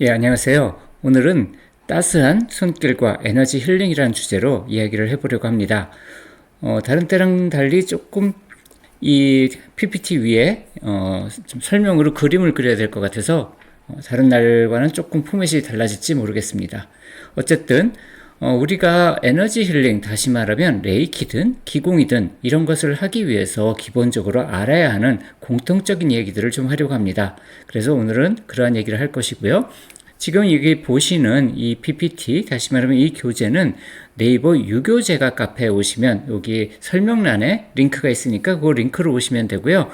예, 안녕하세요. 오늘은 따스한 손길과 에너지 힐링이라는 주제로 이야기를 해보려고 합니다. 다른 때랑 달리 조금 이 PPT 위에 좀 설명으로 그림을 그려야 될 것 같아서 다른 날과는 조금 포맷이 달라질지 모르겠습니다. 어쨌든 우리가 에너지 힐링, 다시 말하면 레이키든 기공이든 이런 것을 하기 위해서 기본적으로 알아야 하는 공통적인 얘기들을 좀 하려고 합니다. 그래서 오늘은 그러한 얘기를 할 것이고요. 지금 여기 보시는 이 PPT, 다시 말하면 이 교재는 네이버 유교재가 카페에 오시면 여기 설명란에 링크가 있으니까 그 링크로 오시면 되고요.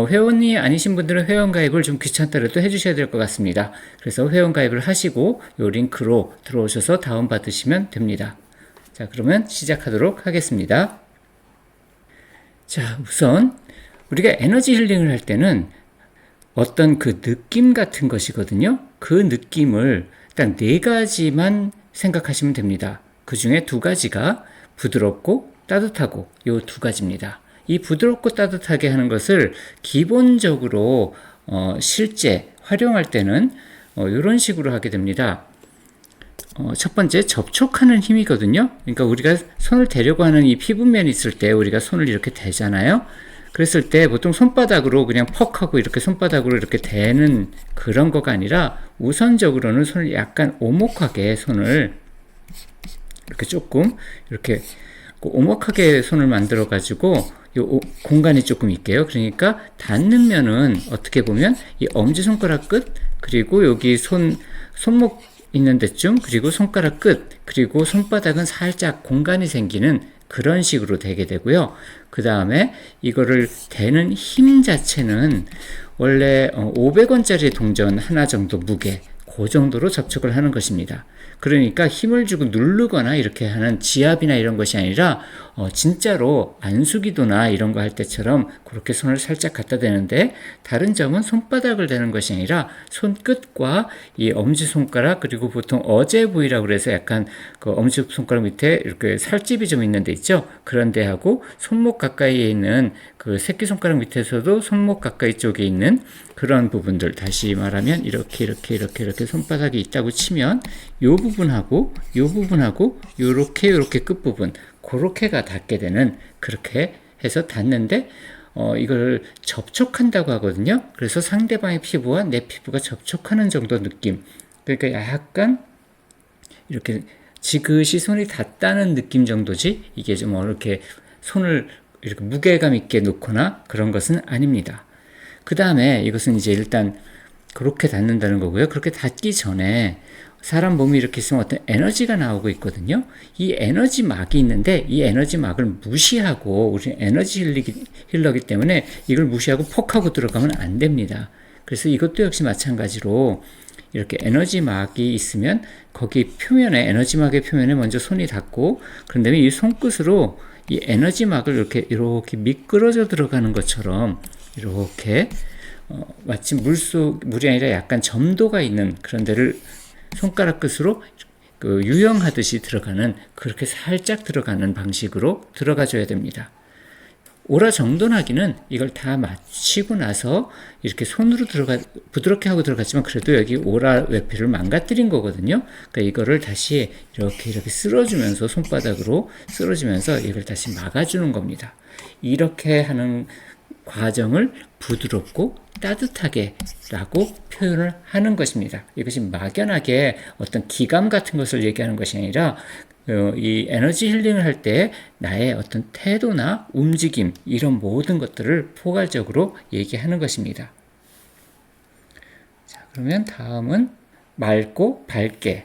회원이 아니신 분들은 회원 가입을 좀 귀찮더라도 해주셔야 될 것 같습니다. 그래서 회원 가입을 하시고 이 링크로 들어오셔서 다운받으시면 됩니다. 자, 그러면 시작하도록 하겠습니다. 자, 우선 우리가 에너지 힐링을 할 때는 어떤 그 느낌 같은 것이거든요. 그 느낌을 딱 네 가지만 생각하시면 됩니다. 그 중에 두 가지가 부드럽고 따뜻하고 요 두 가지입니다. 이 부드럽고 따뜻하게 하는 것을 기본적으로 실제 활용할 때는 이런 식으로 하게 됩니다. 첫 번째 접촉하는 힘이거든요. 그러니까 우리가 손을 대려고 하는 이 피부면이 있을 때 우리가 손을 이렇게 대잖아요. 그랬을 때 보통 손바닥으로 그냥 퍽 하고 이렇게 손바닥으로 이렇게 대는 그런 거가 아니라 우선적으로는 손을 약간 오목하게 손을 이렇게 조금 이렇게 오목하게 손을 만들어 가지고 요 공간이 조금 있게요. 그러니까 닿는 면은 어떻게 보면 이 엄지손가락 끝 그리고 여기 손목 있는 데쯤 그리고 손가락 끝 그리고 손바닥은 살짝 공간이 생기는 그런 식으로 되게 되고요. 그 다음에 이거를 대는 힘 자체는 원래 500원짜리 동전 하나 정도 무게 그 정도로 접촉을 하는 것입니다. 그러니까 힘을 주고 누르거나 이렇게 하는 지압이나 이런 것이 아니라 진짜로 안수기도나 이런 거 할 때처럼 그렇게 손을 살짝 갖다 대는데 다른 점은 손바닥을 대는 것이 아니라 손끝과 이 엄지손가락 그리고 보통 어제 부위라고 그래서 약간 그 엄지손가락 밑에 이렇게 살집이 좀 있는 데 있죠. 그런 데하고 손목 가까이에 있는 그 새끼손가락 밑에서도 손목 가까이 쪽에 있는 그런 부분들 다시 말하면 이렇게 손바닥이 있다고 치면 요 부분하고 요렇게 끝부분 그렇게가 닿게 되는 그렇게 해서 닿는데 이걸 접촉한다고 하거든요. 그래서 상대방의 피부와 내 피부가 접촉하는 정도 느낌. 그러니까 약간 이렇게 지그시 손이 닿다는 느낌 정도지 이게 좀 이렇게 손을 이렇게 무게감 있게 놓거나 그런 것은 아닙니다. 그 다음에 이것은 이제 일단 그렇게 닿는다는 거고요. 그렇게 닿기 전에 사람 몸이 이렇게 있으면 어떤 에너지가 나오고 있거든요. 이 에너지 막이 있는데 이 에너지 막을 무시하고 우리 에너지 힐러기 때문에 이걸 무시하고 퍽 하고 들어가면 안 됩니다. 그래서 이것도 역시 마찬가지로 이렇게 에너지 막이 있으면 거기 표면에 에너지 막의 표면에 먼저 손이 닿고 그런 다음에 이 손끝으로 이 에너지 막을 이렇게 미끄러져 들어가는 것처럼 이렇게 마치 물이 아니라 약간 점도가 있는 그런 데를 손가락 끝으로 그 유영하듯이 들어가는 그렇게 살짝 들어가는 방식으로 들어가줘야 됩니다. 오라 정돈하기는 이걸 다 마치고 나서 이렇게 손으로 부드럽게 하고 들어갔지만 그래도 여기 오라 외피를 망가뜨린 거거든요. 그러니까 이거를 다시 이렇게 쓸어주면서 손바닥으로 쓸어주면서 이걸 다시 막아주는 겁니다. 이렇게 하는 과정을 부드럽고 따뜻하게 라고 표현을 하는 것입니다. 이것이 막연하게 어떤 기감 같은 것을 얘기하는 것이 아니라 이 에너지 힐링을 할 때 나의 어떤 태도나 움직임 이런 모든 것들을 포괄적으로 얘기하는 것입니다. 자, 그러면 다음은 맑고 밝게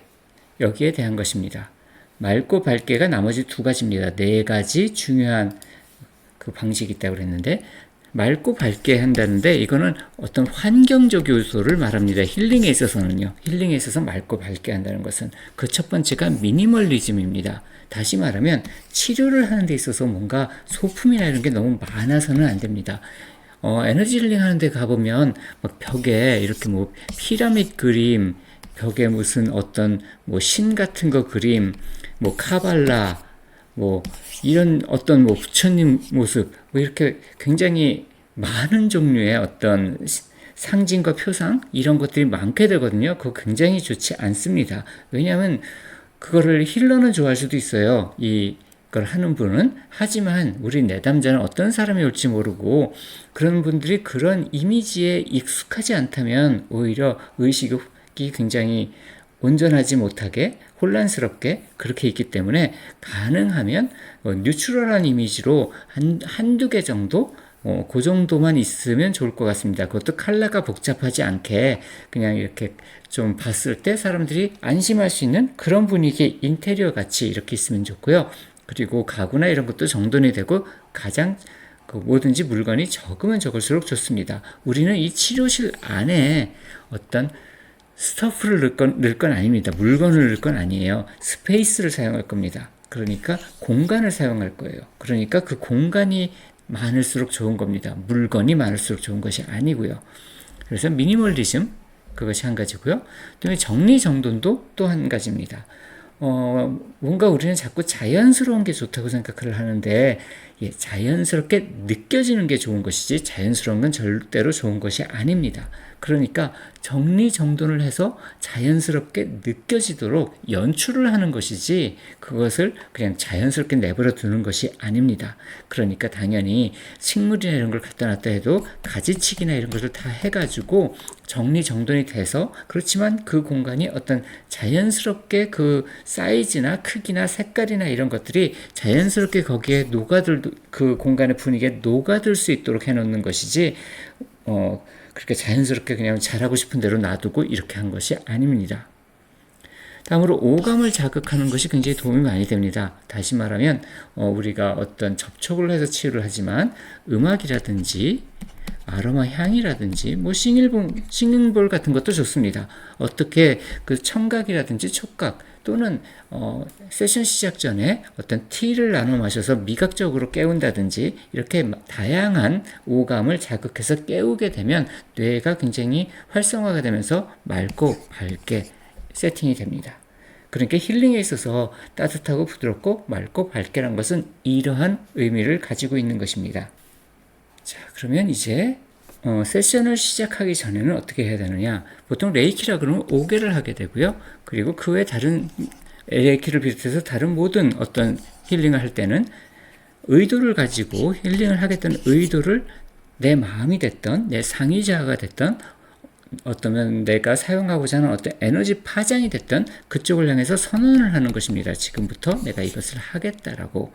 여기에 대한 것입니다. 맑고 밝게가 나머지 두 가지입니다. 네 가지 중요한 그 방식이 있다고 그랬는데 맑고 밝게 한다는데 이거는 어떤 환경적 요소를 말합니다. 힐링에 있어서는요. 힐링에 있어서 맑고 밝게 한다는 것은 그 첫 번째가 미니멀리즘입니다. 다시 말하면 치료를 하는 데 있어서 뭔가 소품이나 이런 게 너무 많아서는 안 됩니다. 에너지 힐링 하는 데 가보면 막 벽에 이렇게 뭐 피라미드 그림, 벽에 무슨 어떤 뭐 신 같은 거 그림, 뭐 카발라, 뭐 이런 어떤 뭐 부처님 모습 뭐 이렇게 굉장히 많은 종류의 어떤 상징과 표상 이런 것들이 많게 되거든요. 그거 굉장히 좋지 않습니다. 왜냐하면 그거를 힐러는 좋아할 수도 있어요. 이걸 하는 분은. 하지만 우리 내담자는 어떤 사람이 올지 모르고 그런 분들이 그런 이미지에 익숙하지 않다면 오히려 의식이 굉장히 온전하지 못하게 혼란스럽게 그렇게 있기 때문에 가능하면 뉴트럴한 이미지로 한두 개 정도 그 정도만 있으면 좋을 것 같습니다. 그것도 컬러가 복잡하지 않게 그냥 이렇게 좀 봤을 때 사람들이 안심할 수 있는 그런 분위기의 인테리어 같이 이렇게 있으면 좋고요. 그리고 가구나 이런 것도 정돈이 되고 가장 뭐든지 물건이 적으면 적을수록 좋습니다. 우리는 이 치료실 안에 어떤 스토프를 넣을 건 아닙니다. 물건을 넣을 건 아니에요. 스페이스를 사용할 겁니다. 그러니까 공간을 사용할 거예요. 그러니까 그 공간이 많을수록 좋은 겁니다. 물건이 많을수록 좋은 것이 아니고요. 그래서 미니멀리즘 그것이 한 가지고요. 그다음에 정리정돈도 또 한 가지입니다. 뭔가 우리는 자꾸 자연스러운 게 좋다고 생각을 하는데 자연스럽게 느껴지는 게 좋은 것이지 자연스러운 건 절대로 좋은 것이 아닙니다. 그러니까 정리정돈을 해서 자연스럽게 느껴지도록 연출을 하는 것이지 그것을 그냥 자연스럽게 내버려 두는 것이 아닙니다. 그러니까 당연히 식물이나 이런 걸 갖다 놨다 해도 가지치기나 이런 것을 다 해가지고 정리정돈이 돼서 그렇지만 그 공간이 어떤 자연스럽게 그 사이즈나 크기나 색깔이나 이런 것들이 자연스럽게 거기에 그 공간의 분위기에 녹아들 수 있도록 해놓는 것이지 그렇게 자연스럽게 그냥 잘하고 싶은 대로 놔두고 이렇게 한 것이 아닙니다. 다음으로 오감을 자극하는 것이 굉장히 도움이 많이 됩니다. 다시 말하면 우리가 어떤 접촉을 해서 치유를 하지만 음악이라든지 아로마 향이라든지 뭐 싱잉볼 같은 것도 좋습니다. 어떻게 그 청각이라든지 촉각 또는 세션 시작 전에 어떤 티를 나눠 마셔서 미각적으로 깨운다든지 이렇게 다양한 오감을 자극해서 깨우게 되면 뇌가 굉장히 활성화가 되면서 맑고 밝게 세팅이 됩니다. 그러니까 힐링에 있어서 따뜻하고 부드럽고 맑고 밝게란 것은 이러한 의미를 가지고 있는 것입니다. 자, 그러면 이제 세션을 시작하기 전에는 어떻게 해야 되느냐? 보통 레이키라 그러면 5개를 하게 되고요. 그리고 그 외 다른 레이키를 비롯해서 다른 모든 어떤 힐링을 할 때는 의도를 가지고 힐링을 하겠다는 의도를 내 마음이 됐던 내 상의자가 됐던 어떠면 내가 사용하고자 하는 어떤 에너지 파장이 됐던 그쪽을 향해서 선언을 하는 것입니다. 지금부터 내가 이것을 하겠다라고.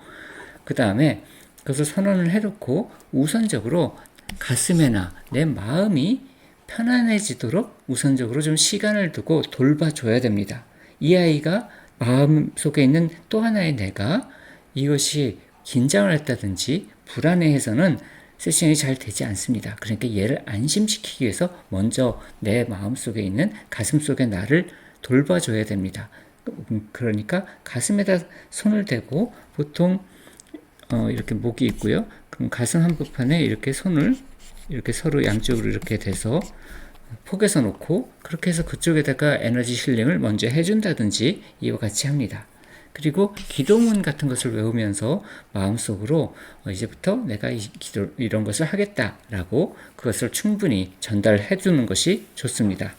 그 다음에 그것을 선언을 해놓고 우선적으로 가슴에나 내 마음이 편안해지도록 우선적으로 좀 시간을 두고 돌봐줘야 됩니다. 이 아이가 마음속에 있는 또 하나의 내가 이것이 긴장을 했다든지 불안해해서는 세션이 잘 되지 않습니다. 그러니까 얘를 안심시키기 위해서 먼저 내 마음속에 있는 가슴속의 나를 돌봐줘야 됩니다. 그러니까 가슴에다 손을 대고 보통 이렇게 목이 있고요. 그럼 가슴 한복판에 이렇게 손을 이렇게 서로 양쪽으로 이렇게 대서 포개서 놓고 그렇게 해서 그쪽에다가 에너지 힐링을 먼저 해준다든지 이와 같이 합니다. 그리고 기도문 같은 것을 외우면서 마음속으로 이제부터 내가 이런 것을 하겠다라고 그것을 충분히 전달해 주는 것이 좋습니다.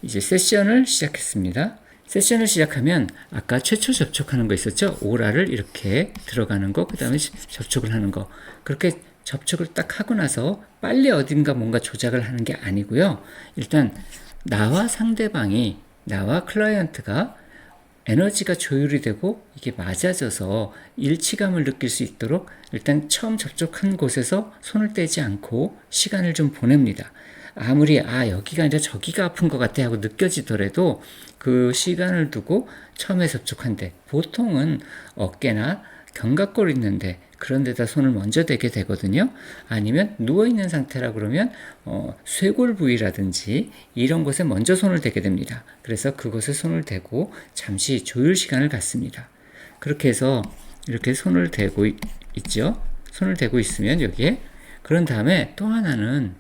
이제 세션을 시작했습니다. 세션을 시작하면 아까 최초 접촉하는 거 있었죠? 오라를 이렇게 들어가는 거, 그 다음에 접촉을 하는 거. 그렇게 접촉을 딱 하고 나서 빨리 어딘가 뭔가 조작을 하는 게 아니고요. 일단 나와 상대방이, 나와 클라이언트가 에너지가 조율이 되고 이게 맞아져서 일치감을 느낄 수 있도록 일단 처음 접촉한 곳에서 손을 떼지 않고 시간을 좀 보냅니다. 아무리 여기가 아니라 저기가 아픈 것 같아 하고 느껴지더라도 그 시간을 두고 처음에 접촉한데 보통은 어깨나 견갑골 있는데 그런 데다 손을 먼저 대게 되거든요. 아니면 누워있는 상태라 그러면 쇄골 부위라든지 이런 곳에 먼저 손을 대게 됩니다. 그래서 그곳에 손을 대고 잠시 조율 시간을 갖습니다. 그렇게 해서 이렇게 손을 대고 있죠. 손을 대고 있으면 여기에 그런 다음에 또 하나는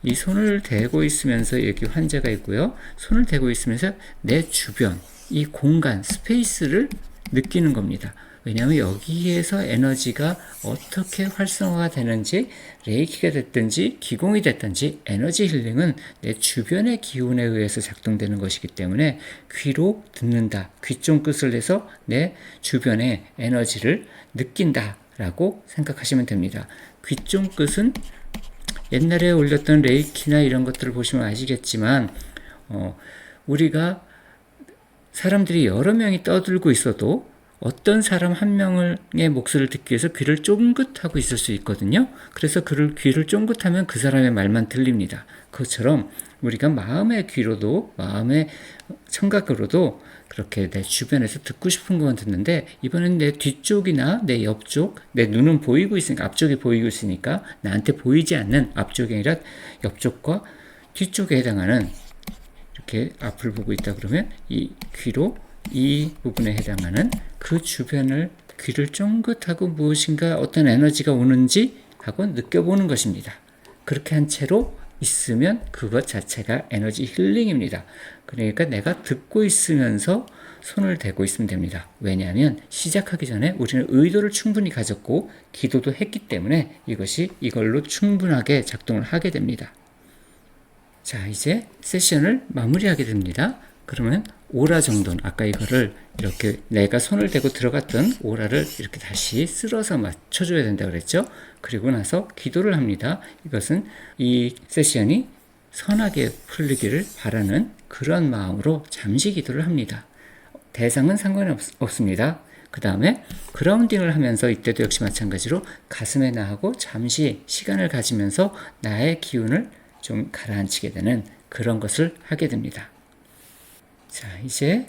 이 손을 대고 있으면서 여기 환자가 있고요. 손을 대고 있으면서 내 주변, 이 공간, 스페이스를 느끼는 겁니다. 왜냐하면 여기에서 에너지가 어떻게 활성화가 되는지, 레이키가 됐든지 기공이 됐든지 에너지 힐링은 내 주변의 기운에 의해서 작동되는 것이기 때문에 귀로 듣는다, 귀 쫑긋을 내서 내 주변의 에너지를 느낀다 라고 생각하시면 됩니다. 귀 쫑긋은 옛날에 올렸던 레이키나 이런 것들을 보시면 아시겠지만 우리가 사람들이 여러 명이 떠들고 있어도 어떤 사람 한 명의 목소리를 듣기 위해서 귀를 쫑긋하고 있을 수 있거든요. 그래서 귀를 쫑긋하면 그 사람의 말만 들립니다. 그것처럼 우리가 마음의 귀로도, 마음의 청각으로도 그렇게 내 주변에서 듣고 싶은 것만 듣는데, 이번엔 내 뒤쪽이나 내 옆쪽, 내 눈은 보이고 있으니까, 앞쪽이 보이고 있으니까 나한테 보이지 않는 앞쪽이 아니라 옆쪽과 뒤쪽에 해당하는, 이렇게 앞을 보고 있다 그러면 이 귀로 이 부분에 해당하는 그 주변을 귀를 쫑긋하고 무엇인가 어떤 에너지가 오는지 하고 느껴보는 것입니다. 그렇게 한 채로 있으면 그것 자체가 에너지 힐링입니다. 그러니까 내가 듣고 있으면서 손을 대고 있으면 됩니다. 왜냐하면 시작하기 전에 우리는 의도를 충분히 가졌고 기도도 했기 때문에 이걸로 충분하게 작동을 하게 됩니다. 자, 이제 세션을 마무리하게 됩니다. 그러면 오라 정도는, 아까 이거를 이렇게 내가 손을 대고 들어갔던 오라를 이렇게 다시 쓸어서 맞춰줘야 된다고 그랬죠. 그리고 나서 기도를 합니다. 이것은 이 세션이 선하게 풀리기를 바라는 그런 마음으로 잠시 기도를 합니다. 대상은 상관이 없습니다. 그 다음에 그라운딩을 하면서 이때도 역시 마찬가지로 가슴에 나하고 잠시 시간을 가지면서 나의 기운을 좀 가라앉히게 되는 그런 것을 하게 됩니다. 자, 이제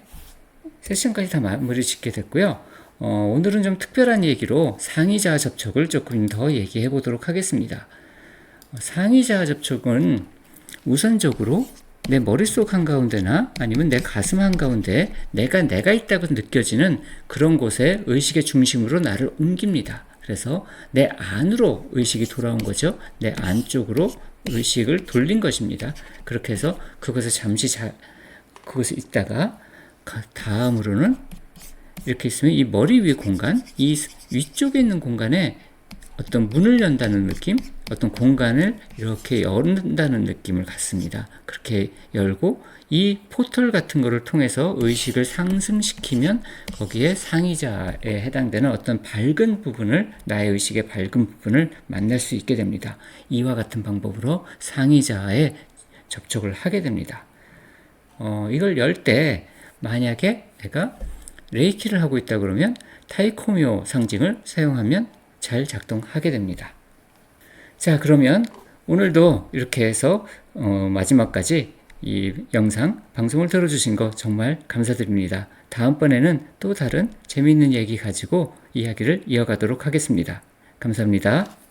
세션까지 다 마무리 짓게 됐고요. 오늘은 좀 특별한 얘기로 상의자아 접촉을 조금 더 얘기해 보도록 하겠습니다. 상의자아 접촉은 우선적으로 내 머릿속 한가운데나 아니면 내 가슴 한가운데 내가 있다고 느껴지는 그런 곳에 의식의 중심으로 나를 옮깁니다. 그래서 내 안으로 의식이 돌아온 거죠. 내 안쪽으로 의식을 돌린 것입니다. 그렇게 해서 그것에 잠시 그곳에 있다가 다음으로는 이렇게 있으면 이 머리 위 공간, 이 위쪽에 있는 공간에 어떤 문을 연다는 느낌, 어떤 공간을 이렇게 연다는 느낌을 갖습니다. 그렇게 열고 이 포털 같은 거를 통해서 의식을 상승시키면 거기에 상의자에 해당되는 어떤 밝은 부분을, 나의 의식의 밝은 부분을 만날 수 있게 됩니다. 이와 같은 방법으로 상의자에 접촉을 하게 됩니다. 이걸 열 때 만약에 내가 레이키를 하고 있다 그러면 타이코미오 상징을 사용하면 잘 작동하게 됩니다. 자, 그러면 오늘도 이렇게 해서 마지막까지 이 영상 방송을 들어주신 거 정말 감사드립니다. 다음번에는 또 다른 재미있는 얘기 가지고 이야기를 이어가도록 하겠습니다. 감사합니다.